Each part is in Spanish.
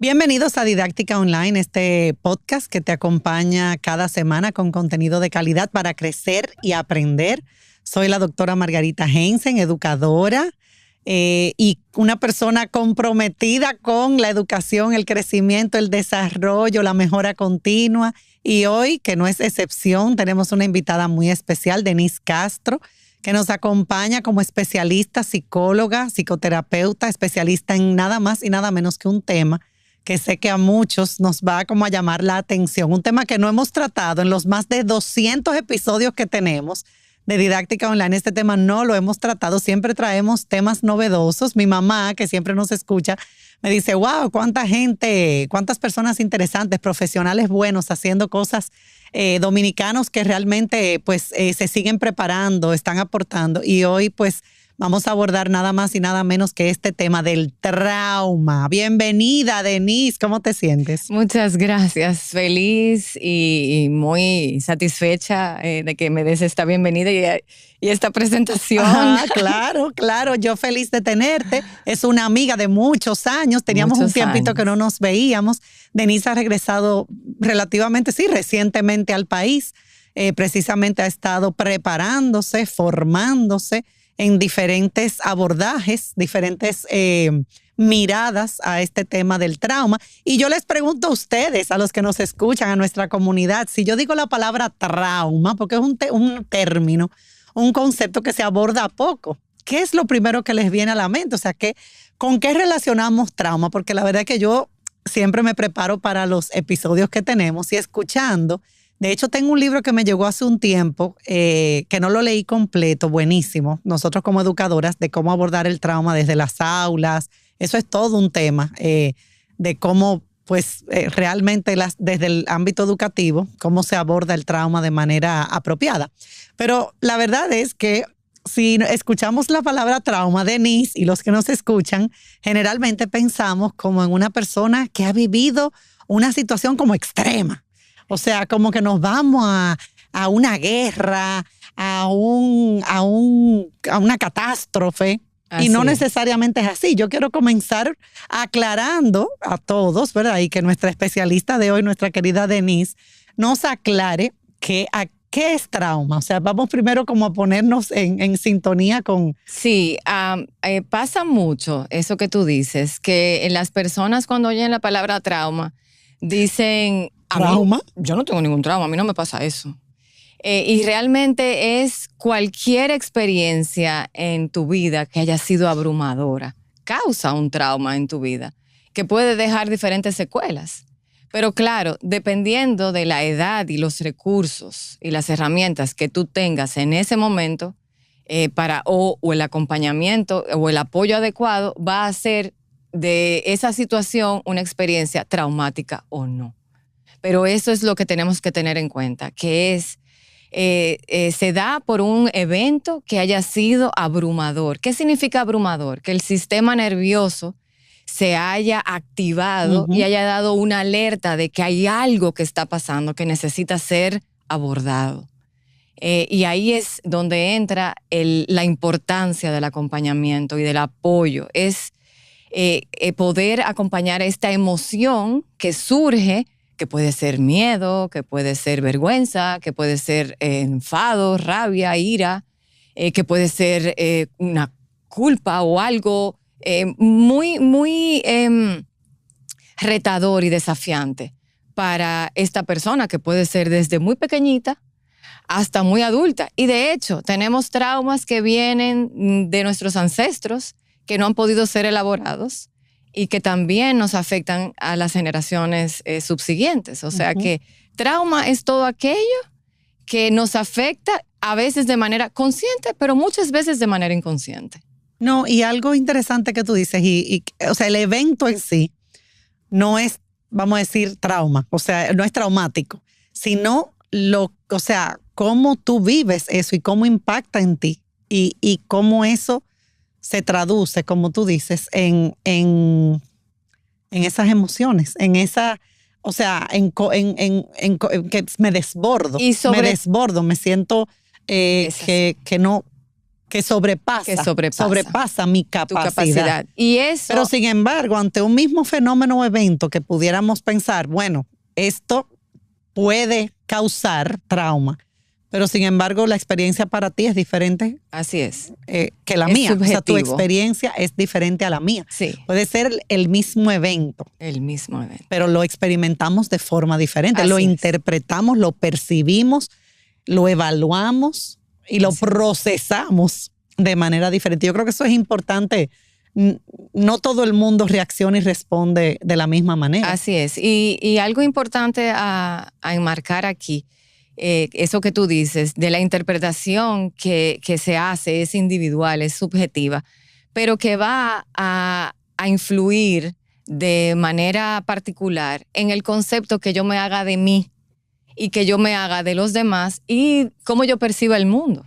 Bienvenidos a Didáctica Online, este podcast que te acompaña cada semana con contenido de calidad para crecer y aprender. Soy la doctora Margarita Heinzen, educadora y una persona comprometida con la educación, el crecimiento, el desarrollo, la mejora continua. Y hoy, que no es excepción, tenemos una invitada muy especial, Denise Castro, que nos acompaña como especialista, psicóloga, psicoterapeuta, especialista en nada más y nada menos que un tema que sé que a muchos nos va como a llamar la atención. Un tema que no hemos tratado en los más de 200 episodios que tenemos de Didáctica Online. Este tema no lo hemos tratado. Siempre traemos temas novedosos. Mi mamá, que siempre nos escucha, me dice, wow, cuánta gente, cuántas personas interesantes, profesionales buenos haciendo cosas, dominicanos que realmente pues se siguen preparando, están aportando. Y hoy pues vamos a abordar nada más y nada menos que este tema del trauma. Bienvenida, Denise. ¿Cómo te sientes? Muchas gracias. Feliz y muy satisfecha de que me des esta bienvenida y esta presentación. Claro. Yo feliz de tenerte. Es una amiga de muchos años. Teníamos un tiempito que no nos veíamos. Denise ha regresado relativamente, recientemente al país. Precisamente ha estado preparándose, formándose en diferentes abordajes, diferentes miradas a este tema del trauma. Y yo les pregunto a ustedes, a los que nos escuchan, a nuestra comunidad, si yo digo la palabra trauma, porque es un término, un concepto que se aborda poco, ¿qué es lo primero que les viene a la mente? O sea, ¿con qué relacionamos trauma? Porque la verdad es que yo siempre me preparo para los episodios que tenemos y escuchando. De hecho, tengo un libro que me llegó hace un tiempo, que no lo leí completo, buenísimo. Nosotros como educadoras, de cómo abordar el trauma desde las aulas. Eso es todo un tema de cómo, pues, realmente desde el ámbito educativo, cómo se aborda el trauma de manera apropiada. Pero la verdad es que si escuchamos la palabra trauma, Denise, y los que nos escuchan, generalmente pensamos como en una persona que ha vivido una situación como extrema. O sea, como que nos vamos a una guerra, a una catástrofe. Así. Y no necesariamente es así. Yo quiero comenzar aclarando a todos, ¿verdad? Y que nuestra especialista de hoy, nuestra querida Denise, nos aclare qué es trauma. O sea, vamos primero como a ponernos en sintonía con... Sí, pasa mucho eso que tú dices, que las personas cuando oyen la palabra trauma dicen... ¿Trauma? Yo no tengo ningún trauma, a mí no me pasa eso. Y realmente es cualquier experiencia en tu vida que haya sido abrumadora, causa un trauma en tu vida, que puede dejar diferentes secuelas. Pero claro, dependiendo de la edad y los recursos y las herramientas que tú tengas en ese momento, o el acompañamiento o el apoyo adecuado, va a hacer de esa situación una experiencia traumática o no. Pero eso es lo que tenemos que tener en cuenta, que se da por un evento que haya sido abrumador. ¿Qué significa abrumador? Que el sistema nervioso se haya activado y haya dado una alerta de que hay algo que está pasando que necesita ser abordado. Y ahí es donde entra la importancia del acompañamiento y del apoyo. Es poder acompañar esta emoción que surge, que puede ser miedo, que puede ser vergüenza, que puede ser enfado, rabia, ira, que puede ser una culpa o algo muy retador y desafiante para esta persona, que puede ser desde muy pequeñita hasta muy adulta. Y de hecho, tenemos traumas que vienen de nuestros ancestros que no han podido ser elaborados y que también nos afectan a las generaciones subsiguientes. O sea que trauma es todo aquello que nos afecta a veces de manera consciente, pero muchas veces de manera inconsciente. No, y algo interesante que tú dices, o sea, el evento en sí no es, vamos a decir, trauma, o sea, no es traumático, sino o sea, cómo tú vives eso y cómo impacta en ti y cómo eso se traduce, como tú dices, en esas emociones, en esa, o sea, en que me desbordo, me siento que que sobrepasa mi capacidad. Y eso, pero sin embargo, ante un mismo fenómeno o evento que pudiéramos pensar, bueno, esto puede causar trauma, pero sin embargo la experiencia para ti es diferente. Así es. Que la mía. Subjetivo. O sea, tu experiencia es diferente a la mía. Sí. Puede ser el mismo evento. El mismo evento. Pero lo experimentamos de forma diferente. Así lo es. interpretamos, lo percibimos, lo evaluamos y lo procesamos de manera diferente. Yo creo que eso es importante. No todo el mundo reacciona y responde de la misma manera. Así es. Y algo importante a enmarcar aquí, eso que tú dices, de la interpretación que se hace es individual, es subjetiva, pero que va a influir de manera particular en el concepto que yo me haga de mí y que yo me haga de los demás y cómo yo perciba el mundo.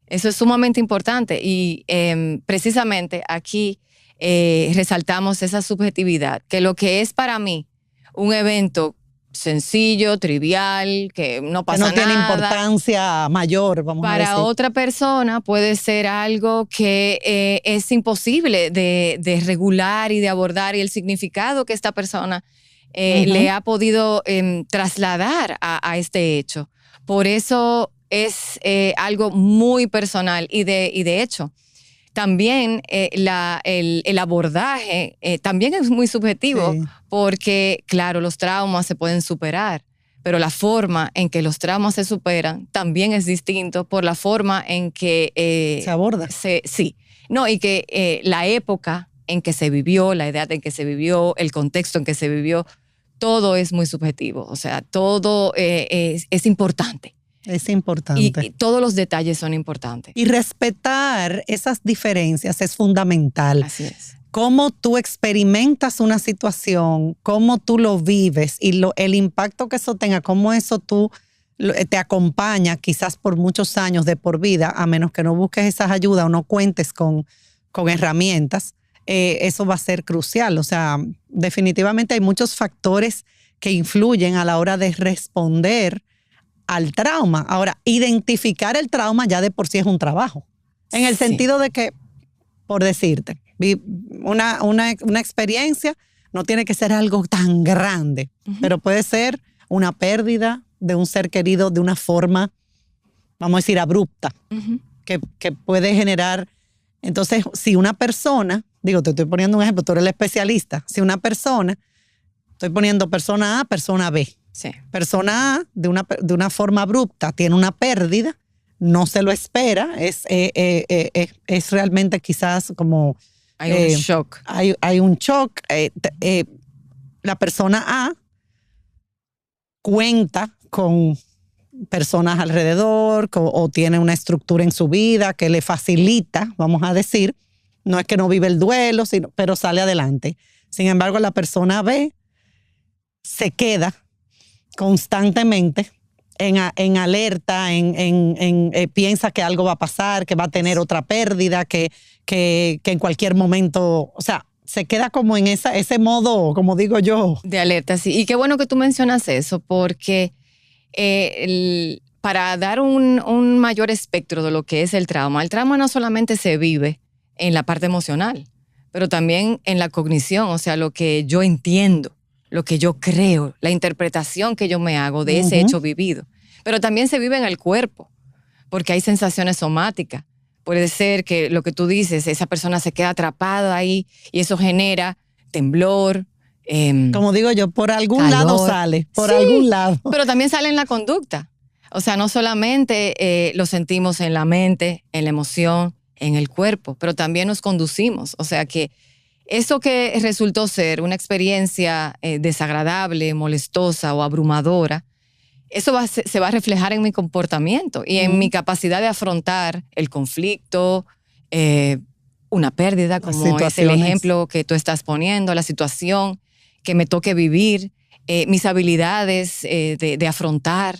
Eso es sumamente importante y precisamente aquí resaltamos esa subjetividad, que lo que es para mí un evento sencillo, trivial, que no pasa nada. Que no tiene importancia mayor, vamos a decir. Para otra persona puede ser algo que es imposible de regular y de abordar, y el significado que esta persona le ha podido trasladar a este hecho. Por eso es algo muy personal y de hecho también el abordaje también es muy subjetivo, sí, porque claro, los traumas se pueden superar, pero la forma en que los traumas se superan también es distinto por la forma en que se aborda. Sí, no, y que la época en que se vivió, la edad en que se vivió, el contexto en que se vivió, todo es muy subjetivo, o sea, todo es importante. Es importante. Y todos los detalles son importantes. Y respetar esas diferencias es fundamental. Así es. Cómo tú experimentas una situación, cómo tú lo vives y el impacto que eso tenga, cómo eso te acompaña quizás por muchos años de por vida, a menos que no busques esas ayudas o no cuentes con herramientas, eso va a ser crucial. O sea, definitivamente hay muchos factores que influyen a la hora de responder al trauma. Ahora, identificar el trauma ya de por sí es un trabajo. En el sentido de que, por decirte, una experiencia no tiene que ser algo tan grande, pero puede ser una pérdida de un ser querido de una forma, vamos a decir, abrupta, que puede generar. Entonces, si una persona, te estoy poniendo un ejemplo, tú eres el especialista, si una persona, estoy poniendo persona A, persona B. Sí. Persona A, de una forma abrupta, tiene una pérdida, no se lo espera, es realmente quizás como... Hay un shock. Hay un shock. La persona A cuenta con personas alrededor o tiene una estructura en su vida que le facilita, vamos a decir, no es que no vive el duelo, pero sale adelante. Sin embargo, la persona B se queda constantemente en alerta, piensa que algo va a pasar, que va a tener otra pérdida, que en cualquier momento, o sea, se queda como en ese modo, como digo yo. De alerta, sí. Y qué bueno que tú mencionas eso, porque para dar un mayor espectro de lo que es el trauma no solamente se vive en la parte emocional, pero también en la cognición, o sea, lo que yo entiendo, lo que yo creo, la interpretación que yo me hago de ese hecho vivido. Pero también se vive en el cuerpo, porque hay sensaciones somáticas. Puede ser que lo que tú dices, esa persona se queda atrapada ahí y eso genera temblor. Como digo yo, por algún calor. Lado sale, por sí, algún lado. Pero también sale en la conducta. O sea, no solamente lo sentimos en la mente, en la emoción, en el cuerpo, pero también nos conducimos. O sea que eso que resultó ser una experiencia desagradable, molestosa o abrumadora, eso se va a reflejar en mi comportamiento y en mi capacidad de afrontar el conflicto, una pérdida, como es el ejemplo que tú estás poniendo, la situación que me toque vivir, mis habilidades de afrontar,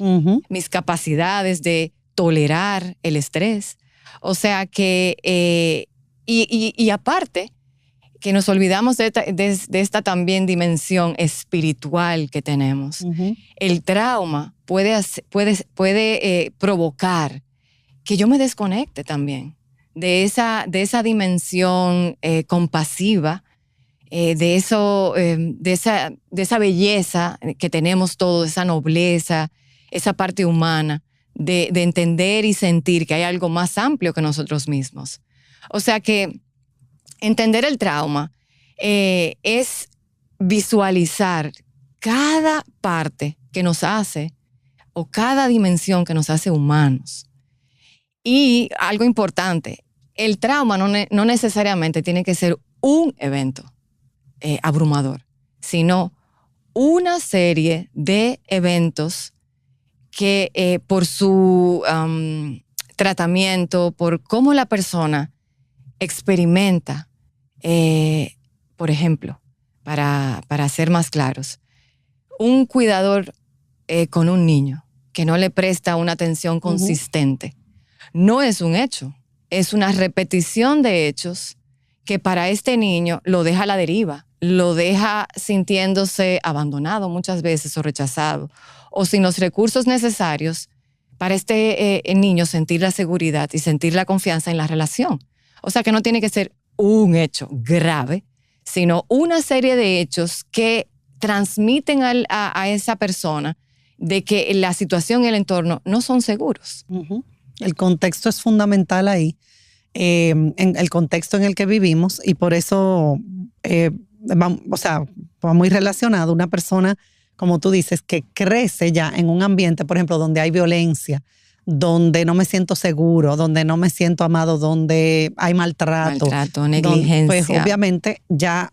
mis capacidades de tolerar el estrés. O sea que, y aparte, que nos olvidamos de esta también dimensión espiritual que tenemos. El trauma puede provocar que yo me desconecte también de esa dimensión compasiva, de esa belleza que tenemos todos, esa nobleza, esa parte humana, de entender y sentir que hay algo más amplio que nosotros mismos. O sea que entender el trauma es visualizar cada parte que nos hace o cada dimensión que nos hace humanos. Y algo importante, el trauma no necesariamente tiene que ser un evento abrumador, sino una serie de eventos que por su tratamiento, por cómo la persona experimenta, por ejemplo, para ser más claros, un cuidador con un niño que no le presta una atención consistente, no es un hecho, es una repetición de hechos que para este niño lo deja a la deriva, lo deja sintiéndose abandonado muchas veces o rechazado, o sin los recursos necesarios para este niño sentir la seguridad y sentir la confianza en la relación. O sea que no tiene que ser un hecho grave, sino una serie de hechos que transmiten a esa persona de que la situación y el entorno no son seguros. El contexto es fundamental ahí, en el contexto en el que vivimos, y por eso, va muy relacionado. Una persona, como tú dices, que crece ya en un ambiente, por ejemplo, donde hay violencia, donde no me siento seguro, donde no me siento amado, donde hay maltrato, negligencia. Pues obviamente ya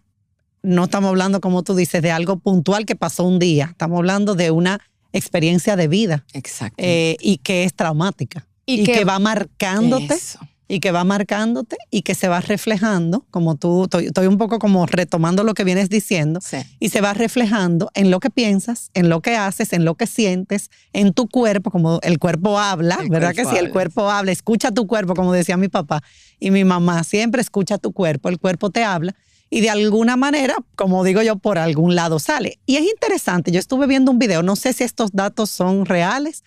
no estamos hablando, como tú dices, de algo puntual que pasó un día. Estamos hablando de una experiencia de vida. Exacto. Y que es traumática. Y que va marcándote. Eso. Y que va marcándote y que se va reflejando, como estoy un poco como retomando lo que vienes diciendo, sí. Y se va reflejando en lo que piensas, en lo que haces, en lo que sientes, en tu cuerpo, como el cuerpo habla, ¿verdad que sí? El cuerpo habla, escucha tu cuerpo, como decía mi papá y mi mamá, siempre escucha tu cuerpo, el cuerpo te habla y de alguna manera, como digo yo, por algún lado sale. Y es interesante, yo estuve viendo un video, no sé si estos datos son reales,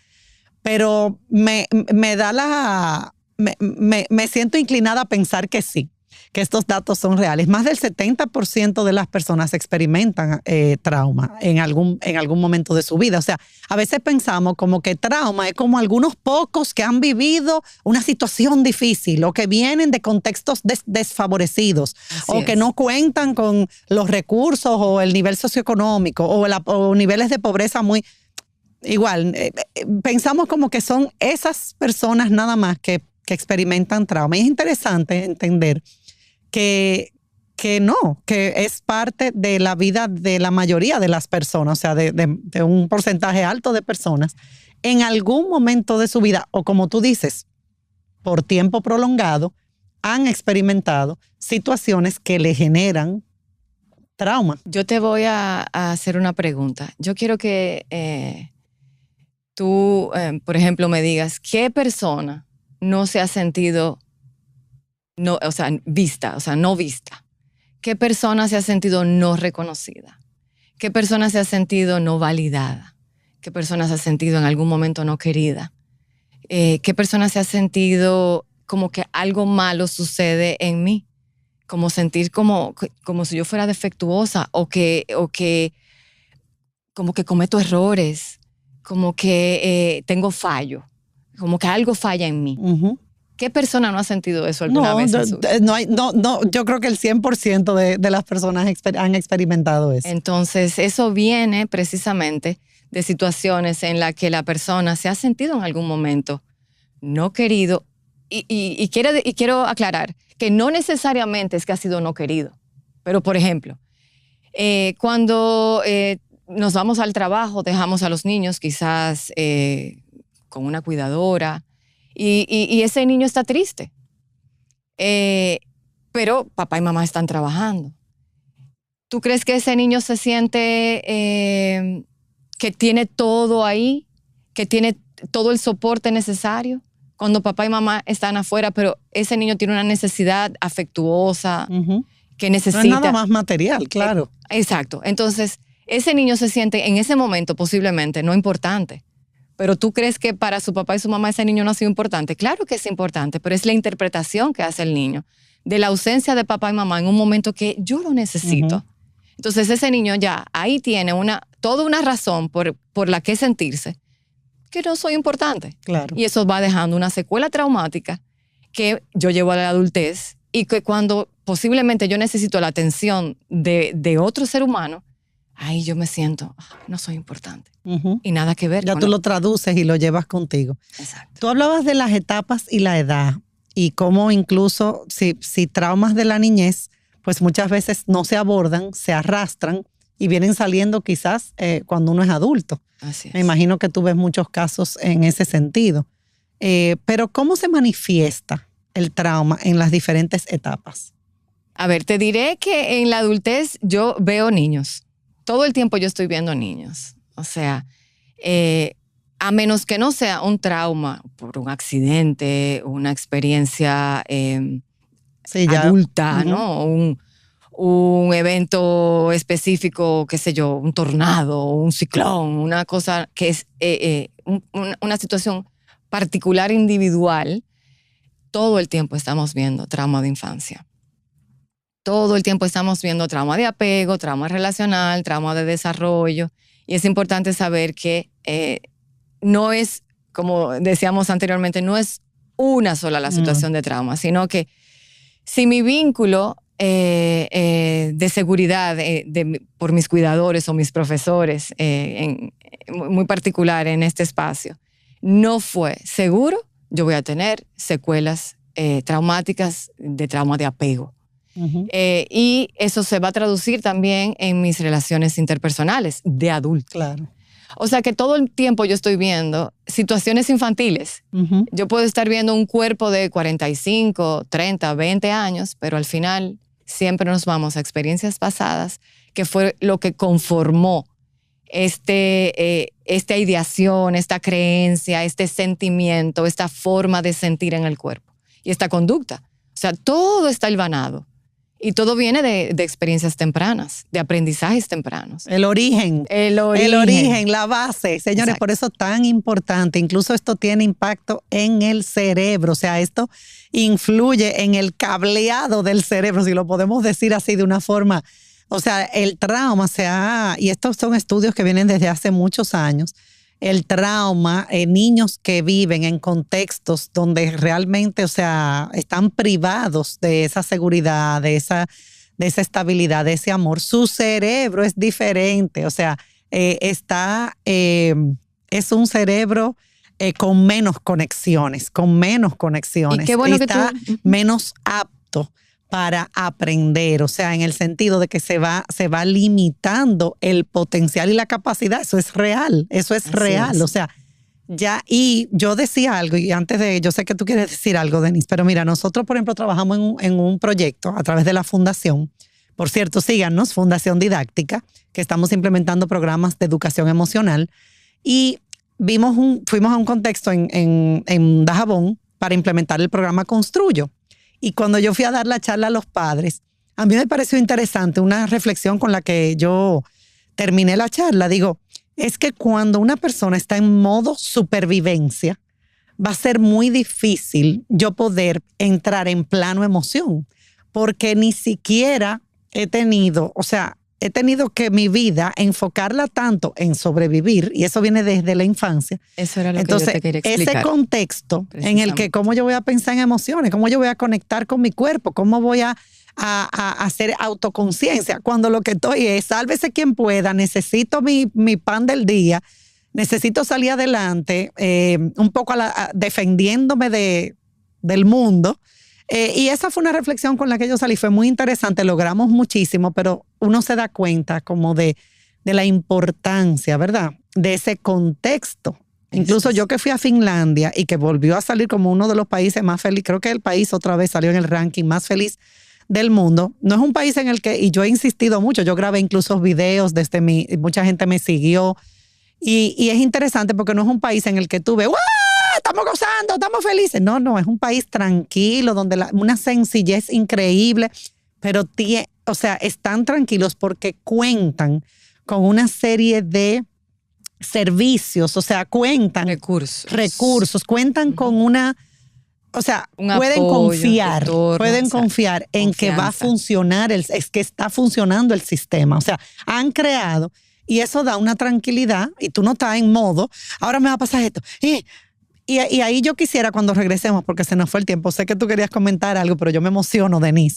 pero me da la... Me siento inclinada a pensar que sí, que estos datos son reales. Más del 70% de las personas experimentan trauma en algún momento de su vida. O sea, a veces pensamos como que trauma es como algunos pocos que han vivido una situación difícil o que vienen de contextos desfavorecidos. Así o es. Que no cuentan con los recursos o el nivel socioeconómico o niveles de pobreza muy... Igual, pensamos como que son esas personas nada más que experimentan trauma. Y es interesante entender que es parte de la vida de la mayoría de las personas, o sea, de un porcentaje alto de personas, en algún momento de su vida, o como tú dices, por tiempo prolongado, han experimentado situaciones que le generan trauma. Yo te voy a hacer una pregunta. Yo quiero que tú, por ejemplo, me digas, ¿qué persona no se ha sentido no vista? ¿Qué persona se ha sentido no reconocida? ¿Qué persona se ha sentido no validada? ¿Qué persona se ha sentido en algún momento no querida? ¿Qué persona se ha sentido como que algo malo sucede en mí? Como sentir como si yo fuera defectuosa o que como que cometo errores, como que tengo fallo. Como que algo falla en mí. Uh-huh. ¿Qué persona no ha sentido eso alguna vez en su vida? Yo creo que el 100% de las personas han experimentado eso. Entonces, eso viene precisamente de situaciones en las que la persona se ha sentido en algún momento no querido. Y quiero aclarar que no necesariamente es que ha sido no querido. Pero, por ejemplo, cuando nos vamos al trabajo, dejamos a los niños quizás... con una cuidadora, y ese niño está triste. Pero papá y mamá están trabajando. ¿Tú crees que ese niño se siente que tiene todo ahí, que tiene todo el soporte necesario cuando papá y mamá están afuera, pero ese niño tiene una necesidad afectuosa que necesita? No es nada más material, claro. Exacto. Entonces, ese niño se siente en ese momento posiblemente no importante, pero tú crees que para su papá y su mamá ese niño no ha sido importante. Claro que es importante, pero es la interpretación que hace el niño de la ausencia de papá y mamá en un momento que yo lo necesito. Entonces ese niño ya ahí tiene toda una razón por la que sentirse que no soy importante. Claro. Y eso va dejando una secuela traumática que yo llevo a la adultez y que cuando posiblemente yo necesito la atención de otro ser humano, ahí yo me siento, no soy importante. Y nada que ver. Ya tú lo traduces y lo llevas contigo. Exacto. Tú hablabas de las etapas y la edad y cómo incluso si traumas de la niñez, pues muchas veces no se abordan, se arrastran y vienen saliendo quizás cuando uno es adulto. Así es. Me imagino que tú ves muchos casos en ese sentido. Pero ¿cómo se manifiesta el trauma en las diferentes etapas? A ver, te diré que en la adultez yo veo niños. Todo el tiempo yo estoy viendo niños. O sea, a menos que no sea un trauma por un accidente, una experiencia adulta, ¿no? Un evento específico, qué sé yo, un tornado, un ciclón, una cosa que es una situación particular, individual. Todo el tiempo estamos viendo trauma de infancia. Todo el tiempo estamos viendo trauma de apego, trauma relacional, trauma de desarrollo. Y es importante saber que no es, como decíamos anteriormente, no es una sola la situación de trauma, sino que si mi vínculo de seguridad por mis cuidadores o mis profesores, muy particular en este espacio, no fue seguro, yo voy a tener secuelas traumáticas de trauma de apego. Y eso se va a traducir también en mis relaciones interpersonales de adulto. Claro. O sea que todo el tiempo yo estoy viendo situaciones infantiles. Yo puedo estar viendo un cuerpo de 45, 30, 20 años, pero al final siempre nos vamos a experiencias pasadas que fue lo que conformó esta ideación, esta creencia, este sentimiento, esta forma de sentir en el cuerpo y esta conducta. O sea, todo está hilvanado. Y todo viene de experiencias tempranas, de aprendizajes tempranos. El origen, la base. Señores, exacto. Por eso es tan importante. Incluso esto tiene impacto en el cerebro. O sea, esto influye en el cableado del cerebro, si lo podemos decir así de una forma. O sea, el trauma y estos son estudios que vienen desde hace muchos años, el trauma, niños que viven en contextos donde realmente, o sea, están privados de esa seguridad, de esa estabilidad, de ese amor. Su cerebro es diferente, o sea, es un cerebro con menos conexiones. Y qué bueno está menos apto para aprender, o sea, en el sentido de que se va limitando el potencial y la capacidad. Eso es real, o sea, ya. Y yo decía algo, y antes de, yo sé que tú quieres decir algo, Denise, pero mira, nosotros, por ejemplo, trabajamos en un proyecto a través de la Fundación. Por cierto, síganos, Fundación Didáctica, que estamos implementando programas de educación emocional, y fuimos a un contexto en Dajabón para implementar el programa Construyo. Y cuando yo fui a dar la charla a los padres, a mí me pareció interesante una reflexión con la que yo terminé la charla. Digo, es que cuando una persona está en modo supervivencia, va a ser muy difícil yo poder entrar en plano emoción, porque ni siquiera he tenido que mi vida enfocarla tanto en sobrevivir, y eso viene desde la infancia. Eso era lo que yo te quería explicar. Ese contexto en el que cómo yo voy a pensar en emociones, cómo yo voy a conectar con mi cuerpo, cómo voy a hacer autoconciencia, cuando lo que estoy es, sálvese quien pueda, necesito mi pan del día, necesito salir adelante, un poco defendiéndome del mundo. Y esa fue una reflexión con la que yo salí, fue muy interesante, logramos muchísimo, pero uno se da cuenta como de la importancia, ¿verdad? De ese contexto. Incluso yo que fui a Finlandia y que volvió a salir como uno de los países más felices, creo que el país otra vez salió en el ranking más feliz del mundo. No es un país en el que, y yo he insistido mucho, yo grabé incluso videos mucha gente me siguió, y es interesante porque no es un país en el que tú ves, ¡wow! Estamos gozando, estamos felices. No, es un país tranquilo, donde una sencillez increíble, pero están tranquilos porque cuentan con una serie de servicios, o sea, cuentan recursos, cuentan con una, o sea, pueden confiar en que va a funcionar, es que está funcionando el sistema. O sea, han creado, y eso da una tranquilidad, y tú no estás en modo, ahora me va a pasar esto. Y ahí yo quisiera, cuando regresemos, porque se nos fue el tiempo, sé que tú querías comentar algo, pero yo me emociono, Denise.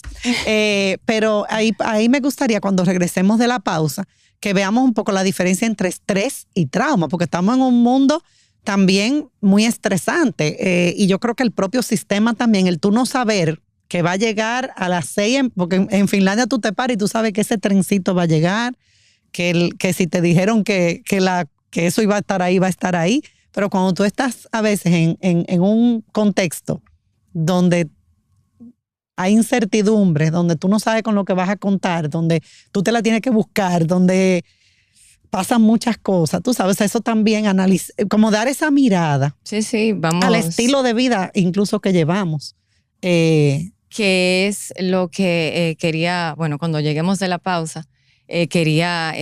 Pero ahí me gustaría, cuando regresemos de la pausa, que veamos un poco la diferencia entre estrés y trauma, porque estamos en un mundo también muy estresante. Y yo creo que el propio sistema también, el tú no saber que va a llegar a las 6, porque en Finlandia tú te paras y tú sabes que ese trencito va a llegar, que si te dijeron que eso iba a estar ahí, va a estar ahí. Pero cuando tú estás a veces en un contexto donde hay incertidumbre, donde tú no sabes con lo que vas a contar, donde tú te la tienes que buscar, donde pasan muchas cosas, tú sabes, eso también como dar esa mirada vamos al estilo de vida incluso que llevamos. Que es lo que quería, bueno, cuando lleguemos de la pausa, quería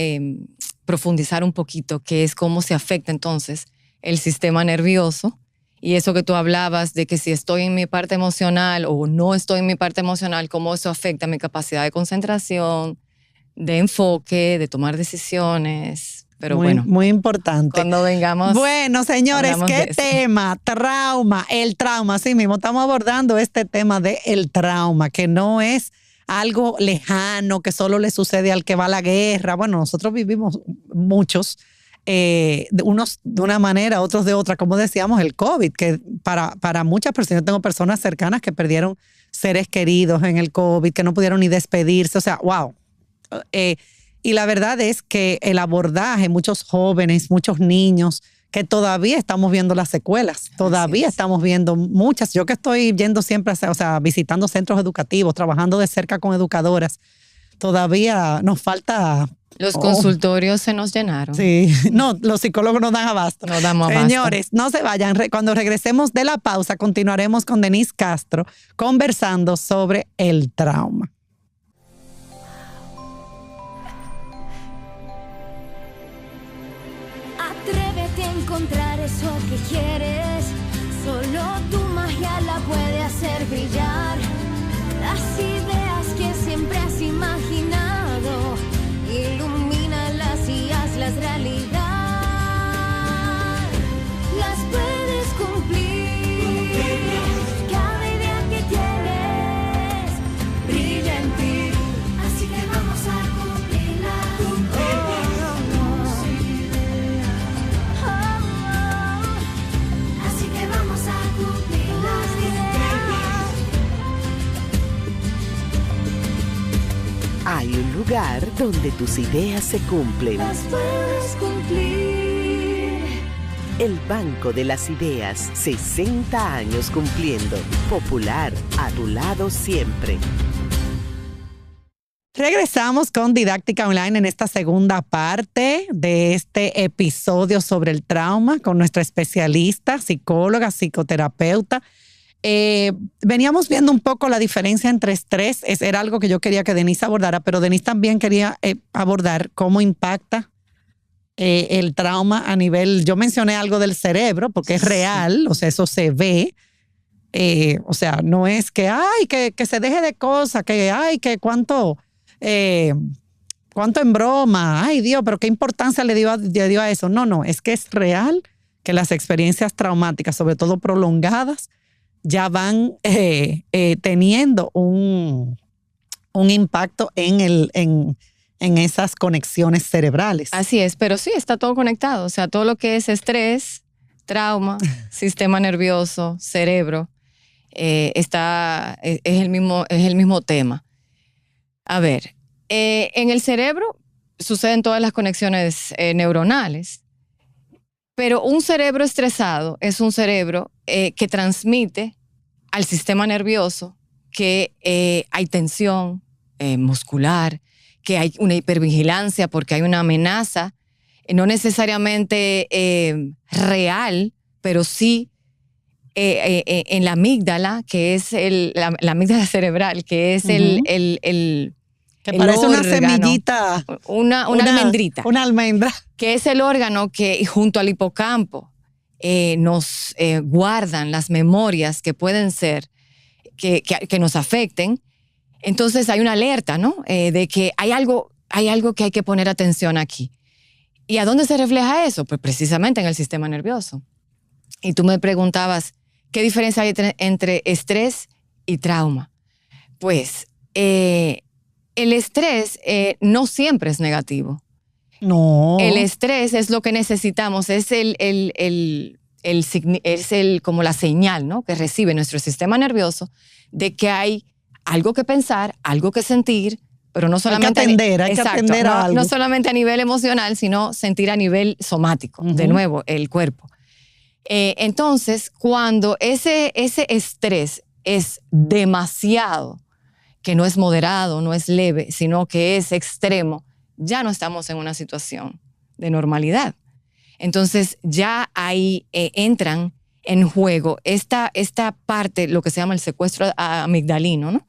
profundizar un poquito, que es cómo se afecta entonces el sistema nervioso, y eso que tú hablabas de que si estoy en mi parte emocional o no estoy en mi parte emocional, cómo eso afecta mi capacidad de concentración, de enfoque, de tomar decisiones. Pero muy importante. Cuando vengamos. Bueno, señores, qué tema, trauma, el trauma. Sí mismo, estamos abordando este tema del trauma, que no es algo lejano, que solo le sucede al que va a la guerra. Bueno, nosotros vivimos muchos, unos de una manera, otros de otra, como decíamos, el COVID, que para muchas personas, yo tengo personas cercanas que perdieron seres queridos en el COVID, que no pudieron ni despedirse, o sea, wow. Y la verdad es que el abordaje, muchos jóvenes, muchos niños, que todavía estamos viendo las secuelas, todavía estamos viendo muchas. Yo que estoy yendo siempre, o sea, visitando centros educativos, trabajando de cerca con educadoras, todavía nos falta. Los consultorios se nos llenaron. Sí, no, los psicólogos no dan abasto. No damos abasto. Señores, no se vayan. Cuando regresemos de la pausa, continuaremos con Denise Castro conversando sobre el trauma. Atrévete a encontrar eso que quieres. Solo tu magia la puede hacer brillar. Las ideas que siempre has imaginado, ilumínalas y hazlas realidad. Las puedes cumplir. Cada idea que tienes brilla en ti. Así que vamos a cumplirla. Así que vamos a cumplirla. Hay un lugar donde tus ideas se cumplen. Las puedes cumplir. El Banco de las Ideas, 60 años cumpliendo. Popular, a tu lado siempre. Regresamos con Didáctica Online en esta segunda parte de este episodio sobre el trauma con nuestra especialista, psicóloga, psicoterapeuta. Veníamos viendo un poco la diferencia entre estrés, era algo que yo quería que Denise abordara, pero Denise también quería abordar cómo impacta el trauma a nivel, yo mencioné algo del cerebro, porque es real, o sea, eso se ve, o sea, no es que, que se deje de cosas, que cuánto en broma, ay Dios, pero qué importancia le dio a eso. No, es que es real que las experiencias traumáticas, sobre todo prolongadas, ya van teniendo un impacto en esas conexiones cerebrales. Así es, pero sí, está todo conectado. O sea, todo lo que es estrés, trauma, sistema nervioso, cerebro, es el mismo tema. A ver, en el cerebro suceden todas las conexiones neuronales, pero un cerebro estresado es un cerebro que transmite al sistema nervioso que hay tensión muscular, que hay una hipervigilancia porque hay una amenaza, no necesariamente real, pero sí en la amígdala, que es la amígdala cerebral, que es Que parece una semillita. Una almendrita. Una almendra. Que es el órgano que junto al hipocampo nos guardan las memorias que pueden ser, que nos afecten. Entonces hay una alerta, ¿no? De que hay algo que hay que poner atención aquí. ¿Y a dónde se refleja eso? Pues precisamente en el sistema nervioso. Y tú me preguntabas, ¿qué diferencia hay entre estrés y trauma? Pues el estrés no siempre es negativo. No. El estrés es lo que necesitamos, es como la señal, ¿no? Que recibe nuestro sistema nervioso de que hay algo que pensar, algo que sentir, pero no solamente hay que atender a algo. No solamente a nivel emocional, sino sentir a nivel somático, de nuevo, el cuerpo. Entonces, cuando ese estrés es demasiado, que no es moderado, no es leve, sino que es extremo, ya no estamos en una situación de normalidad. Entonces, ya ahí entran en juego esta parte, lo que se llama el secuestro amigdalino, ¿no?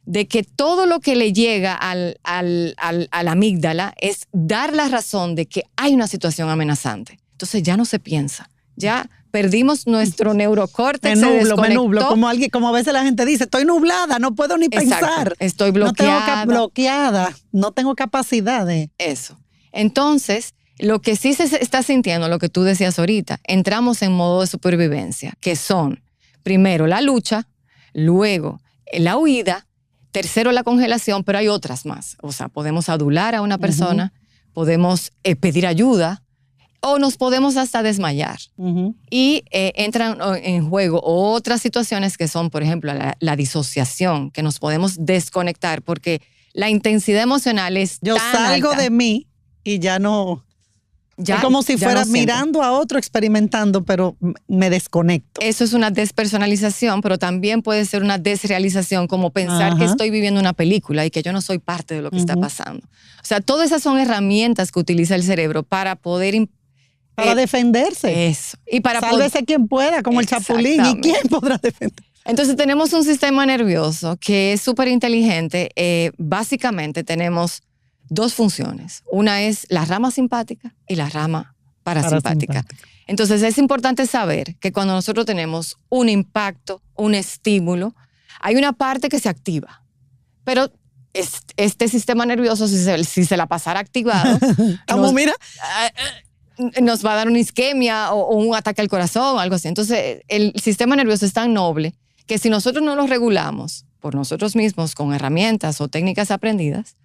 De que todo lo que le llega a la amígdala es dar la razón de que hay una situación amenazante. Entonces ya no se piensa. Ya perdimos nuestro neurocórtex. Me nublo. Como a veces la gente dice, estoy nublada, no puedo ni pensar. Estoy bloqueada. No tengo capacidad de... Eso. Entonces, lo que sí se está sintiendo, lo que tú decías ahorita, entramos en modo de supervivencia, que son, primero, la lucha, luego, la huida, tercero, la congelación, pero hay otras más. O sea, podemos adular a una persona, podemos pedir ayuda o nos podemos hasta desmayar. Y entran en juego otras situaciones que son, por ejemplo, la disociación, que nos podemos desconectar porque la intensidad emocional es Yo tan salgo alta. de mí y ya no... es como si fuera mirando a otro, experimentando, pero me desconecto. Eso es una despersonalización, pero también puede ser una desrealización, como pensar que estoy viviendo una película y que yo no soy parte de lo que está pasando. O sea, todas esas son herramientas que utiliza el cerebro para poder... Para defenderse. Eso. Y para sálvese quien pueda, como el Chapulín. ¿Y quién podrá defender? Entonces tenemos un sistema nervioso que es súper inteligente. Básicamente tenemos dos funciones. Una es la rama simpática y la rama parasimpática. Entonces es importante saber que cuando nosotros tenemos un impacto, un estímulo, hay una parte que se activa. Pero este sistema nervioso, si se la pasara activado, nos va a dar una isquemia o un ataque al corazón o algo así. Entonces el sistema nervioso es tan noble que si nosotros no lo regulamos por nosotros mismos con herramientas o técnicas aprendidas,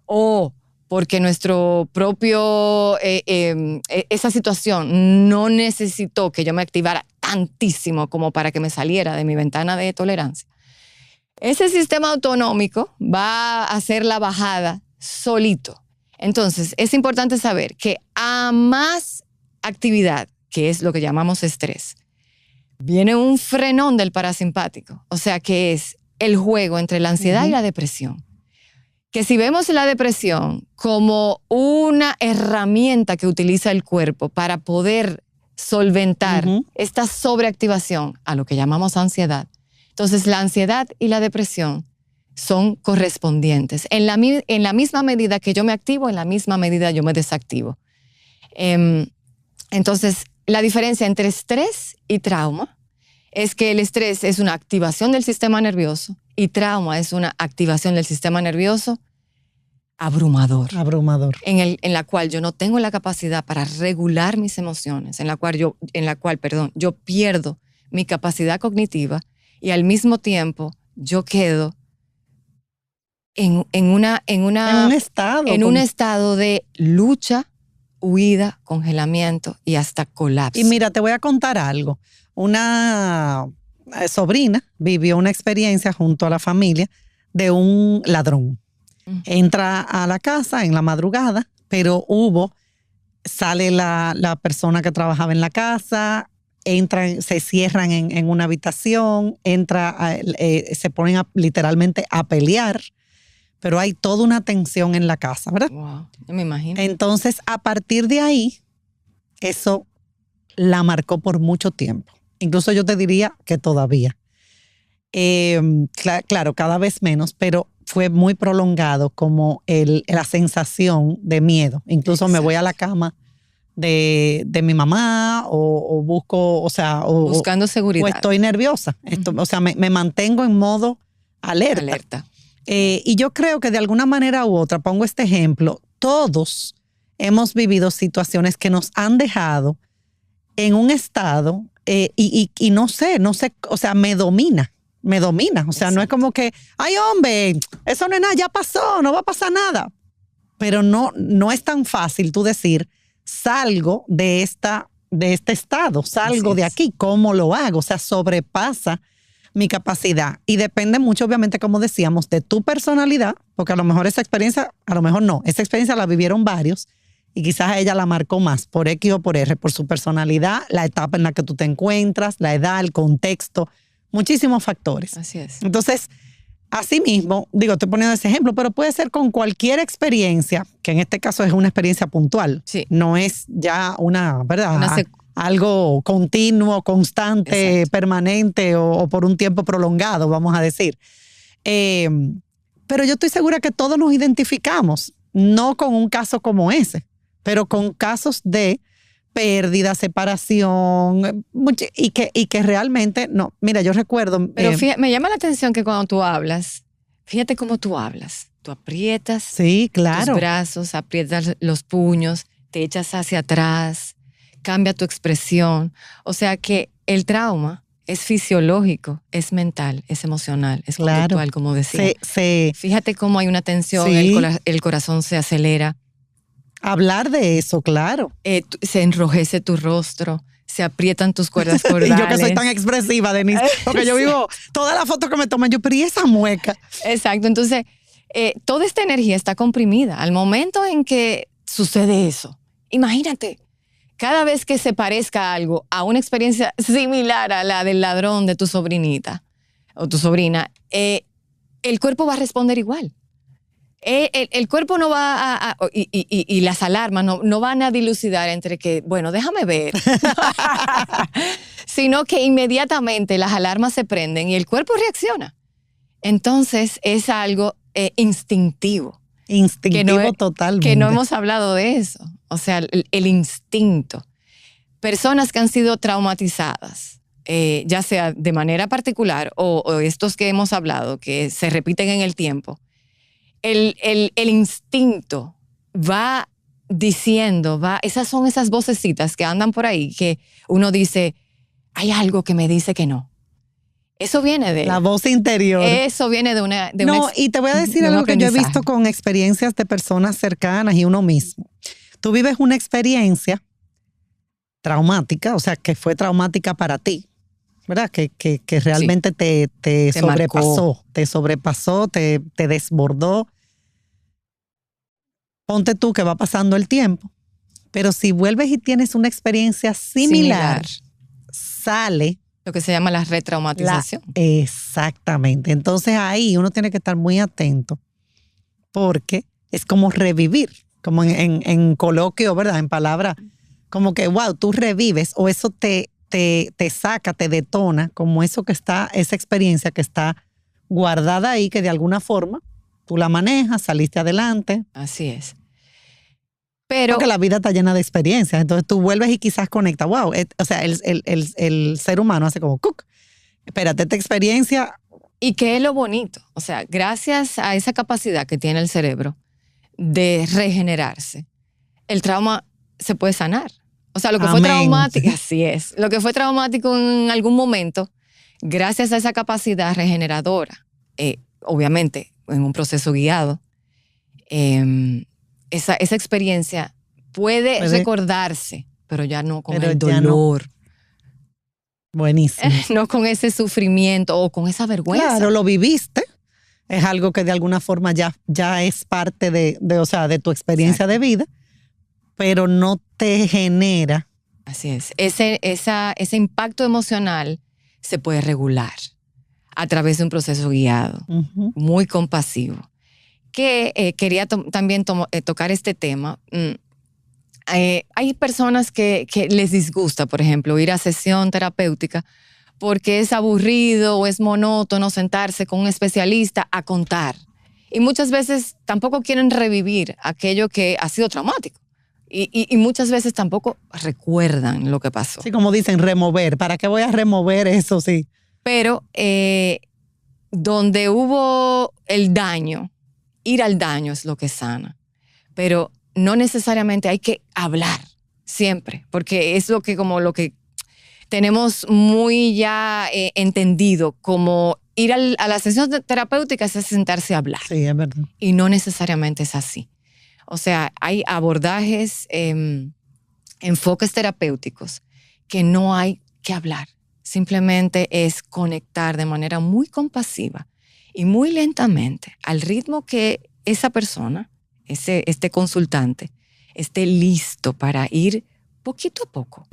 o porque nuestro propio, esa situación no necesitó que yo me activara tantísimo como para que me saliera de mi ventana de tolerancia, ese sistema autonómico va a hacer la bajada solito. Entonces, es importante saber que a más actividad, que es lo que llamamos estrés, viene un frenón del parasimpático, o sea que es el juego entre la ansiedad y la depresión. Que si vemos la depresión como una herramienta que utiliza el cuerpo para poder solventar esta sobreactivación a lo que llamamos ansiedad, entonces la ansiedad y la depresión son correspondientes. En la misma medida que yo me activo, en la misma medida yo me desactivo. Entonces, la diferencia entre estrés y trauma es que el estrés es una activación del sistema nervioso y trauma es una activación del sistema nervioso abrumador. En la cual yo no tengo la capacidad para regular mis emociones, en la cual yo pierdo mi capacidad cognitiva y al mismo tiempo yo quedo en un estado de lucha, huida, congelamiento y hasta colapso. Y mira, te voy a contar algo. Una sobrina vivió una experiencia junto a la familia de un ladrón. Entra a la casa en la madrugada, pero sale la persona que trabajaba en la casa, se cierran en una habitación, se ponen literalmente a pelear, pero hay toda una tensión en la casa, ¿verdad? Wow, yo me imagino. Entonces, a partir de ahí, eso la marcó por mucho tiempo. Incluso yo te diría que todavía. Claro, cada vez menos, pero fue muy prolongado como la sensación de miedo. Incluso me voy a la cama de mi mamá o busco, o sea, buscando seguridad. O estoy nerviosa. O sea, me mantengo en modo alerta. Y yo creo que de alguna manera u otra, pongo este ejemplo, todos hemos vivido situaciones que nos han dejado en un estado y no sé, o sea, me domina. O sea, no es como que, ay, hombre, eso no es nada, ya pasó, no va a pasar nada. Pero no es tan fácil tú decir, salgo de este estado, salgo de aquí, ¿cómo lo hago? O sea, sobrepasa mi capacidad. Y depende mucho, obviamente, como decíamos, de tu personalidad, porque a lo mejor esa experiencia la vivieron varios y quizás a ella la marcó más por X o por R, por su personalidad, la etapa en la que tú te encuentras, la edad, el contexto, muchísimos factores. Así es. Entonces, así mismo, estoy poniendo ese ejemplo, pero puede ser con cualquier experiencia, que en este caso es una experiencia puntual. Sí. No es ya algo continuo, constante, exacto, permanente o por un tiempo prolongado, vamos a decir. Pero yo estoy segura que todos nos identificamos, no con un caso como ese, pero con casos de pérdida, separación, y que realmente, no, mira, yo recuerdo... Pero fíjate, me llama la atención que cuando tú hablas, fíjate cómo tú hablas. Tú aprietas, sí, claro, tus brazos, aprietas los puños, te echas hacia atrás, cambia tu expresión. O sea que el trauma es fisiológico, es mental, es emocional, es conductual, como decía. Fíjate cómo hay una tensión, sí, el corazón se acelera. Hablar de eso, claro. Se enrojece tu rostro, se aprietan tus cuerdas cordales. Y yo que soy tan expresiva, Denise, porque yo vivo toda la foto que me toman, pero ¿y esa mueca? Exacto, entonces toda esta energía está comprimida. Al momento en que sucede eso, imagínate, cada vez que se parezca algo a una experiencia similar a la del ladrón de tu sobrinita o tu sobrina, el cuerpo va a responder igual. El cuerpo no va y las alarmas no van a dilucidar entre que, bueno, déjame ver, sino que inmediatamente las alarmas se prenden y el cuerpo reacciona. Entonces es algo instintivo. Instintivo totalmente. Que no hemos hablado de eso. O sea, el instinto. Personas que han sido traumatizadas, ya sea de manera particular o estos que hemos hablado, que se repiten en el tiempo, el instinto va diciendo, esas son esas vocecitas que andan por ahí que uno dice, hay algo que me dice que no. Eso viene de... La voz interior. Eso viene de una... Y te voy a decir algo que yo he visto con experiencias de personas cercanas y uno mismo. Tú vives una experiencia traumática, o sea, que fue traumática para ti, ¿verdad? Que realmente sí, te sobrepasó, te desbordó. Ponte tú que va pasando el tiempo, pero si vuelves y tienes una experiencia similar. Sale... Lo que se llama la retraumatización. Exactamente. Entonces ahí uno tiene que estar muy atento porque es como revivir, como en coloquio, ¿verdad? En palabras, como que, wow, tú revives o eso te saca, te detona, como eso que está, esa experiencia que está guardada ahí, que de alguna forma tú la manejas, saliste adelante. Así es. Porque la vida está llena de experiencias, entonces tú vuelves y quizás conectas, wow, o sea, el ser humano hace como, ¡cuc! Espérate, esta experiencia. Y qué es lo bonito, o sea, gracias a esa capacidad que tiene el cerebro de regenerarse, el trauma se puede sanar. O sea, lo que fue traumático, así es, lo que fue traumático en algún momento, gracias a esa capacidad regeneradora, obviamente en un proceso guiado, esa experiencia puede recordarse, pero ya no con el dolor. No. Buenísimo. No con ese sufrimiento o con esa vergüenza. Claro, lo viviste. Es algo que de alguna forma ya es parte de tu experiencia, exacto, de vida, pero no te genera. Así es. Ese impacto emocional se puede regular a través de un proceso guiado, muy compasivo. Que quería también tocar este tema. Hay personas que les disgusta, por ejemplo, ir a sesión terapéutica porque es aburrido o es monótono sentarse con un especialista a contar. Y muchas veces tampoco quieren revivir aquello que ha sido traumático. Y muchas veces tampoco recuerdan lo que pasó. Sí, como dicen, remover. ¿Para qué voy a remover eso? Sí. Pero donde hubo el daño, ir al daño es lo que sana. Pero no necesariamente hay que hablar siempre, porque es lo que tenemos muy ya entendido, como ir a la sesión terapéutica es sentarse a hablar. Sí, es verdad. Y no necesariamente es así. O sea, hay abordajes, enfoques terapéuticos que no hay que hablar. Simplemente es conectar de manera muy compasiva y muy lentamente al ritmo que esa persona, este consultante, esté listo para ir poquito a poco,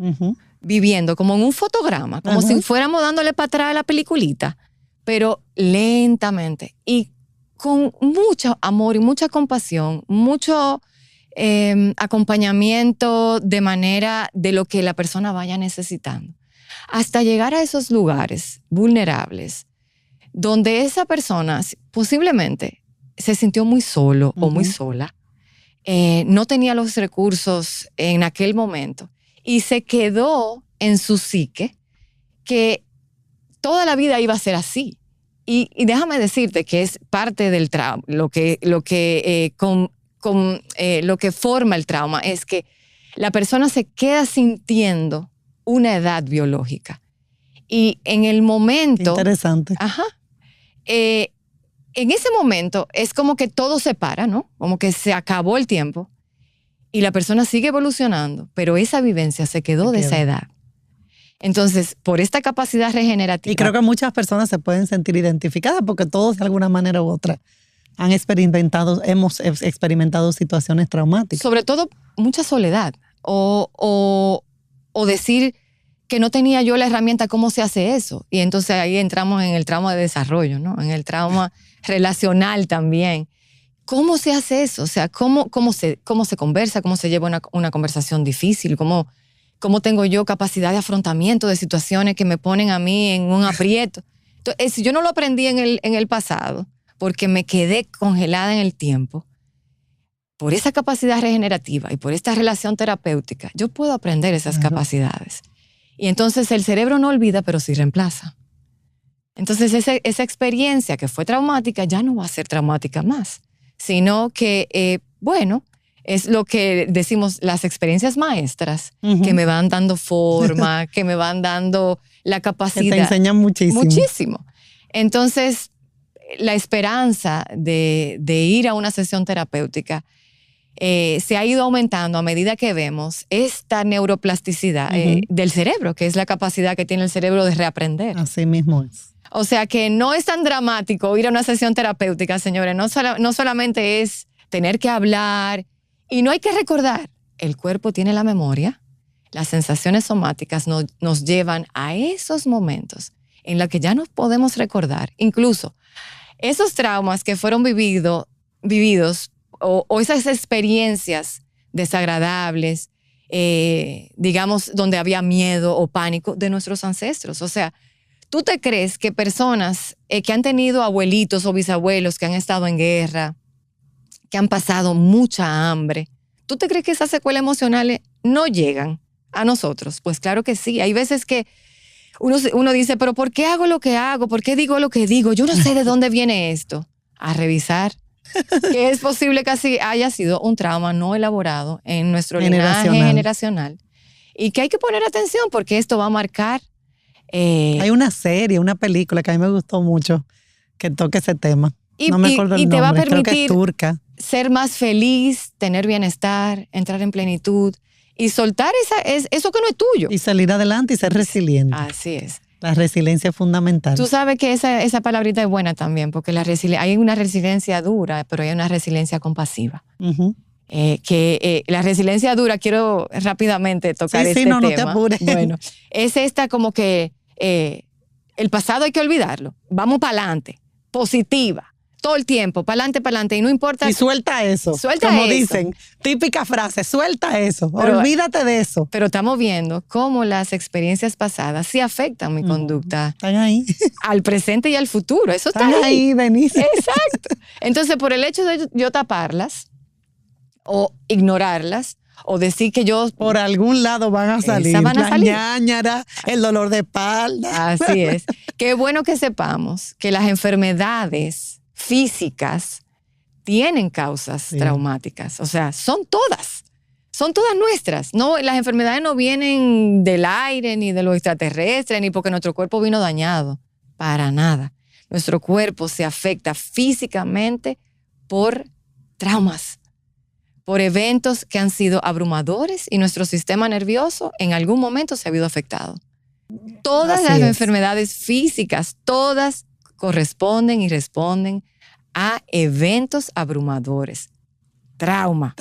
viviendo como en un fotograma, como si fuéramos dándole para atrás a la peliculita, pero lentamente y con mucho amor y mucha compasión, mucho acompañamiento de manera de lo que la persona vaya necesitando, hasta llegar a esos lugares vulnerables donde esa persona posiblemente se sintió muy solo o muy sola, no tenía los recursos en aquel momento y se quedó en su psique que toda la vida iba a ser así. Y déjame decirte que es parte del trauma, lo que forma el trauma es que la persona se queda sintiendo una edad biológica. Y en el momento... Interesante. En ese momento es como que todo se para, ¿no? Como que se acabó el tiempo y la persona sigue evolucionando, pero esa vivencia se quedó de esa edad. Entonces, por esta capacidad regenerativa... Y creo que muchas personas se pueden sentir identificadas porque todos de alguna manera u otra hemos experimentado situaciones traumáticas. Sobre todo mucha soledad o decir que no tenía yo la herramienta, ¿cómo se hace eso? Y entonces ahí entramos en el trauma de desarrollo, ¿no? En el trauma relacional también. ¿Cómo se hace eso? O sea, ¿cómo se conversa? ¿Cómo se lleva una conversación difícil? ¿Cómo tengo yo capacidad de afrontamiento de situaciones que me ponen a mí en un aprieto? Entonces, si yo no lo aprendí en el pasado, porque me quedé congelada en el tiempo, por esa capacidad regenerativa y por esta relación terapéutica, yo puedo aprender esas capacidades. Y entonces el cerebro no olvida, pero sí reemplaza. Entonces esa experiencia que fue traumática ya no va a ser traumática más, sino que, es lo que decimos, las experiencias maestras que me van dando forma, que me van dando la capacidad. Que te enseñan muchísimo. Muchísimo. Entonces, la esperanza de ir a una sesión terapéutica se ha ido aumentando a medida que vemos esta neuroplasticidad del cerebro, que es la capacidad que tiene el cerebro de reaprender. Así mismo es. O sea que no es tan dramático ir a una sesión terapéutica, señores. No solamente es tener que hablar y no hay que recordar. El cuerpo tiene la memoria. Las sensaciones somáticas nos llevan a esos momentos en los que ya no podemos recordar. Incluso esos traumas que fueron vividos o esas experiencias desagradables, digamos, donde había miedo o pánico de nuestros ancestros. O sea, ¿tú te crees que personas que han tenido abuelitos o bisabuelos que han estado en guerra, que han pasado mucha hambre, ¿tú te crees que esas secuelas emocionales no llegan a nosotros? Pues claro que sí. Hay veces que uno dice, pero ¿por qué hago lo que hago? ¿Por qué digo lo que digo? Yo no sé de dónde viene esto. A revisar. Que es posible que así haya sido un trauma no elaborado en nuestro linaje generacional. Y que hay que poner atención porque esto va a marcar. Hay una serie, una película que a mí me gustó mucho que toque ese tema. No me acuerdo el nombre. Te va a permitir creo que es turca. Ser más feliz, tener bienestar, entrar en plenitud y soltar eso que no es tuyo. Y salir adelante y ser resiliente. Así es. La resiliencia es fundamental. Tú sabes que esa palabrita es buena también, porque hay una resiliencia dura, pero hay una resiliencia compasiva. La resiliencia dura, quiero rápidamente tocar este tema. No te apures. Bueno, es esta como que el pasado hay que olvidarlo. Vamos para adelante, positiva. todo el tiempo, para adelante, y no importa. Y suelta eso. Como dicen, típica frase, suelta eso, olvídate de eso. Pero estamos viendo cómo las experiencias pasadas sí afectan mi conducta. Están ahí. Al presente y al futuro, eso está Están ahí, Denise. Exacto. Entonces, por el hecho de yo taparlas o ignorarlas, o decir que yo... Por algún lado van a salir. La ñáñara, el dolor de espalda. Así es. Qué bueno que sepamos que las enfermedades físicas tienen causas traumáticas. O sea, son todas nuestras. No, las enfermedades no vienen del aire, ni de los extraterrestres, ni porque nuestro cuerpo vino dañado. Para nada. Nuestro cuerpo se afecta físicamente por traumas, por eventos que han sido abrumadores y nuestro sistema nervioso en algún momento se ha visto afectado. Todas las enfermedades físicas, todas corresponden y responden a eventos abrumadores. Trauma.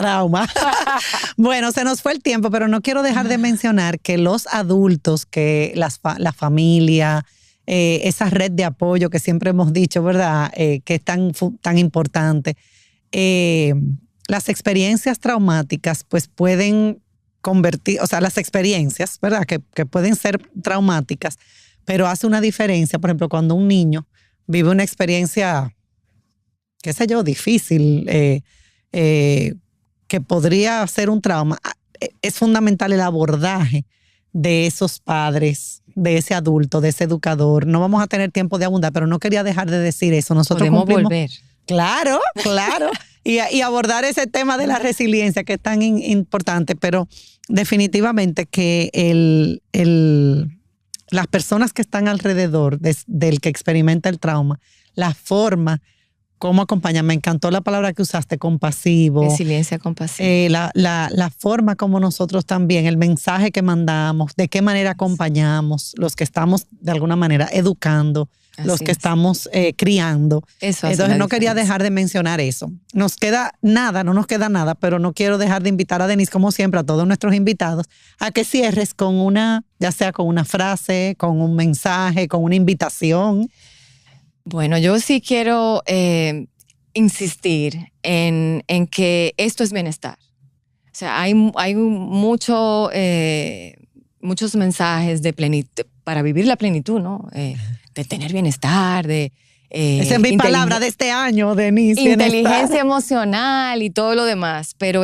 Bueno, se nos fue el tiempo, pero no quiero dejar de mencionar que los adultos, que la familia, esa red de apoyo que siempre hemos dicho, ¿verdad? Que es tan importante. Las experiencias traumáticas pues pueden convertir, o sea, las experiencias, ¿verdad? Que pueden ser traumáticas, pero hace una diferencia, por ejemplo, cuando un niño vive una experiencia, qué sé yo, difícil, que podría ser un trauma, es fundamental el abordaje de esos padres, de ese adulto, de ese educador. No vamos a tener tiempo de abundar, pero no quería dejar de decir eso. Nosotros podemos volver. Claro. Y abordar ese tema de la resiliencia que es tan importante, pero definitivamente que las personas que están alrededor del que experimenta el trauma, la forma como acompañan, me encantó la palabra que usaste, compasivo. Resiliencia compasiva. La forma como nosotros también, el mensaje que mandamos, de qué manera acompañamos, los que estamos de alguna manera educando, los que estamos criando. Entonces no quería dejar de mencionar eso. No nos queda nada, pero no quiero dejar de invitar a Denise, como siempre, a todos nuestros invitados, a que cierres con ya sea con una frase, con un mensaje, con una invitación. Bueno, yo sí quiero insistir en que esto es bienestar. O sea, hay muchos mensajes de plenitud, para vivir la plenitud, ¿no? De tener bienestar, esa es mi palabra de este año, Denise. Inteligencia emocional y todo lo demás. Pero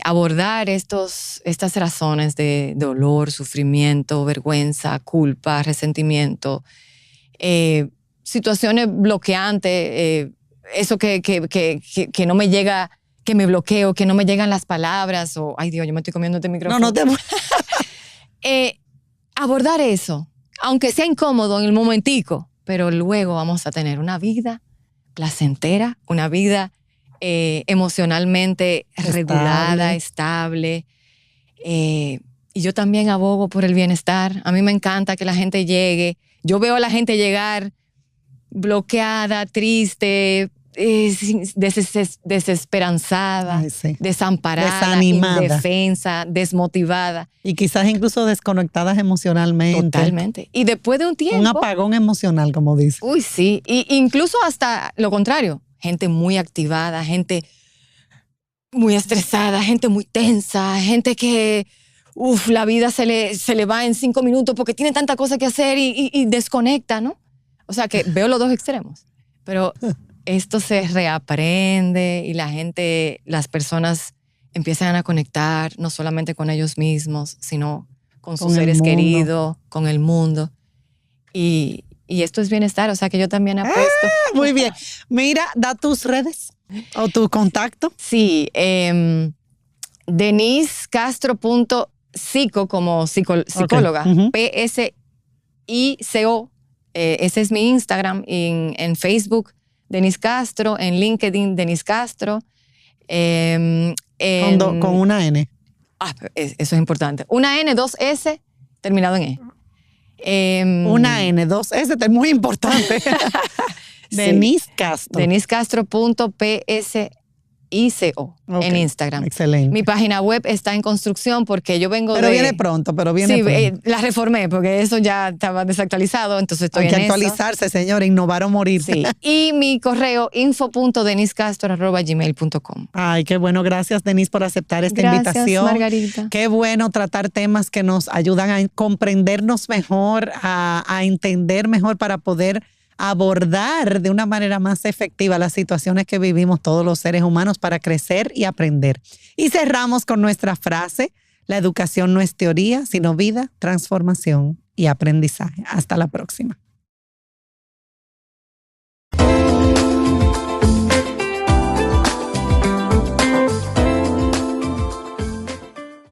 abordar estas razones de dolor, sufrimiento, vergüenza, culpa, resentimiento, situaciones bloqueantes, eso que no me llega, que me bloqueo, que no me llegan las palabras, o ay Dios, yo me estoy comiendo este micrófono. No te abordar eso, aunque sea incómodo en el momentico, pero luego vamos a tener una vida placentera, una vida emocionalmente regulada, estable. Y yo también abogo por el bienestar. A mí me encanta que la gente llegue. Yo veo a la gente llegar bloqueada, triste, desesperanzada, desamparada, desanimada, indefensa, desmotivada. Y quizás incluso desconectadas emocionalmente. Totalmente. Y después de un tiempo... Un apagón emocional, como dice. Uy, sí. Y incluso hasta lo contrario. Gente muy activada, gente muy estresada, gente muy tensa, gente que... la vida se le va en 5 minutos porque tiene tanta cosa que hacer y desconecta, ¿no? O sea que veo los dos extremos. Pero esto se reaprende y las personas empiezan a conectar no solamente con ellos mismos, sino con sus seres queridos, con el mundo. Y esto es bienestar, o sea que yo también apuesto. Muy bien. Mira, da tus redes o tu contacto. Sí, denisecastro.psico como psicóloga, P-S-I-C-O. Ese es mi Instagram, en Facebook, Denise Castro, en LinkedIn, Denise Castro. Con una N. Eso es importante. Una N, 2 S, terminado en E. Una N, 2 S, es muy importante. Denise Castro. Denisecastro.psico. ICO en Instagram. Excelente. Mi página web está en construcción porque yo vengo pero viene pronto. Sí, la reformé porque eso ya estaba desactualizado, entonces estoy en eso. Hay que actualizarse, señor, innovar o morir. Sí. Y mi correo info.deniscastro@gmail.com. Ay, qué bueno. Gracias, Denise, por aceptar esta invitación. Margarita. Qué bueno tratar temas que nos ayudan a comprendernos mejor, a entender mejor para poder abordar de una manera más efectiva las situaciones que vivimos todos los seres humanos para crecer y aprender. Y cerramos con nuestra frase: la educación no es teoría, sino vida, transformación y aprendizaje. Hasta la próxima.